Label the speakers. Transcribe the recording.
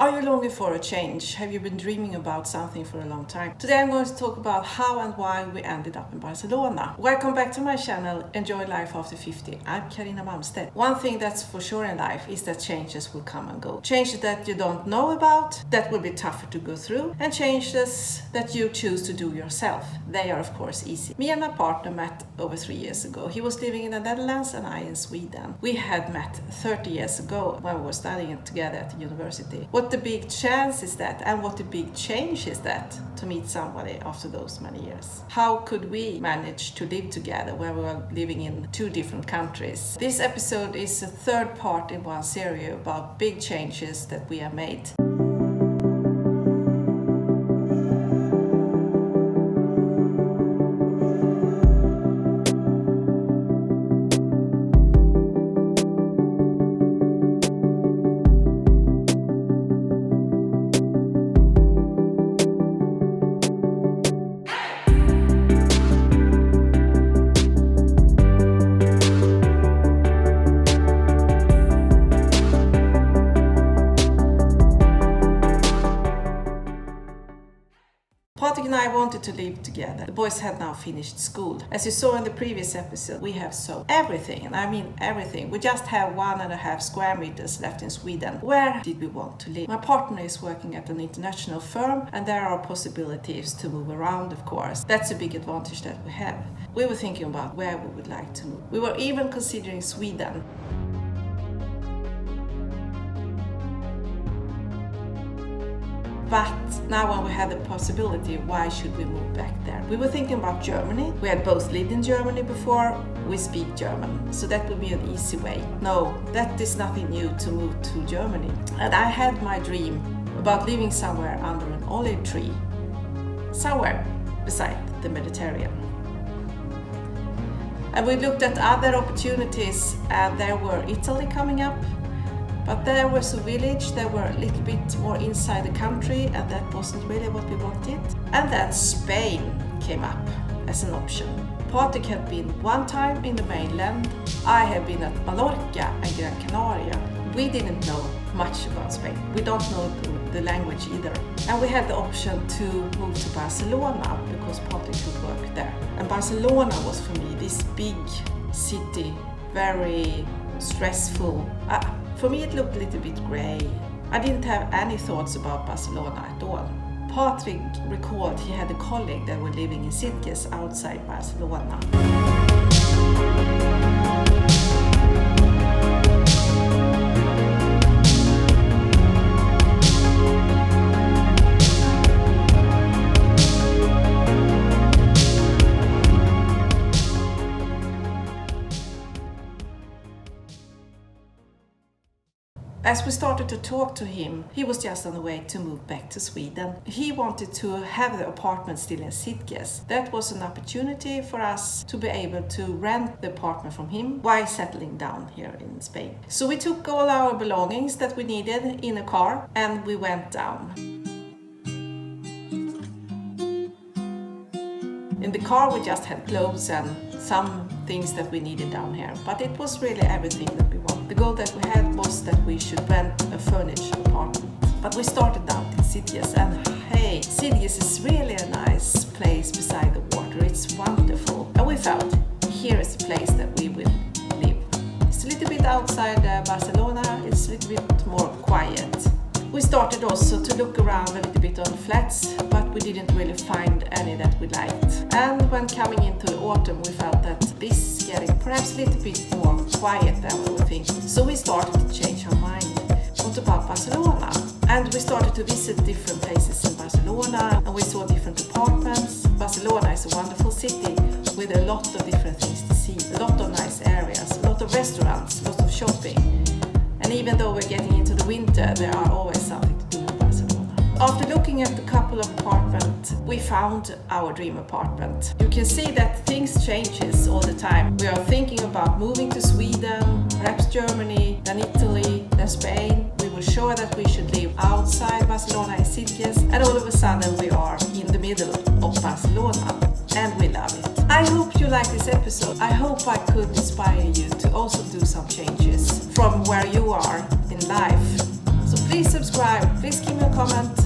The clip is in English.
Speaker 1: Are you longing for a change? Have you been dreaming about something for a long time? Today I'm going to talk about how and why we ended up in Barcelona. Welcome back to my channel, Enjoy Life After 50. I'm Carina Malmstedt. One thing that's for sure in life is that changes will come and go. Changes that you don't know about, that will be tougher to go through, and changes that you choose to do yourself. They are of course easy. Me and my partner met over 3 years ago. He was living in the Netherlands and I in Sweden. We had met 30 years ago when we were studying together at the university. What the big chance is that, and what the big change is that, to meet somebody after those many years. How could we manage to live together when we were living in 2 different countries? This episode is a third part in one series about big changes that we have made. Patrik and I wanted to live together. The boys had now finished school. As you saw in the previous episode, we have sold everything, and I mean everything. We just have 1.5 square meters left in Sweden. Where did we want to live? My partner is working at an international firm, and there are possibilities to move around, of course. That's a big advantage that we have. We were thinking about where we would like to move. We were even considering Sweden. But now when we had the possibility, why should we move back there? We were thinking about Germany. We had both lived in Germany before. We speak German, so that would be an easy way. No, that is nothing new to move to Germany. And I had my dream about living somewhere under an olive tree, somewhere beside the Mediterranean. And we looked at other opportunities, and there were Italy coming up. But there was a village that were a little bit more inside the country, and that wasn't really what we wanted. And then Spain came up as an option. Patrik had been one time in the mainland. I have been at Mallorca and Gran Canaria. We didn't know much about Spain. We don't know the language either. And we had the option to move to Barcelona because Patrik could work there. And Barcelona was for me this big city, very stressful. For me it looked a little bit grey. I didn't have any thoughts about Barcelona at all. Patrik recalled he had a colleague that were living in Sitges outside Barcelona. As we started to talk to him, he was just on the way to move back to Sweden. He wanted to have the apartment still in Sitges. That was an opportunity for us to be able to rent the apartment from him while settling down here in Spain. So we took all our belongings that we needed in a car and we went down. In the car we just had clothes and some things that we needed down here, but it was really everything that we wanted. The goal that we had was that we should rent a furnished apartment. But we started out in Sitges, and hey, Sitges is really a nice place beside the water. It's wonderful. And we felt, here is the place that we will live. It's a little bit outside Barcelona, it's a little bit more quiet. We started also to look around a little bit on flats, but we didn't really find any that we liked. And when coming into the autumn, we felt that this is getting perhaps a little bit more quiet than we were thinking. So we started to change our mind. What about Barcelona? And we started to visit different places in Barcelona, and we saw different apartments. Barcelona is a wonderful city with a lot of different things to see, a lot of nice areas, a lot of restaurants, a lot of shopping. And even though we're getting into the winter, there are always something to do in Barcelona. After looking at a couple of apartments, we found our dream apartment. You can see that things changes all the time. We are thinking about moving to Sweden, perhaps Germany, then Italy, then Spain. We were sure that we should live outside Barcelona in Sitges, and all of a sudden we are in the middle of Barcelona, and we love it. I hope you like this episode. I hope I could inspire you to also do some changes from where you are in life. So please Please subscribe, please give me a comment.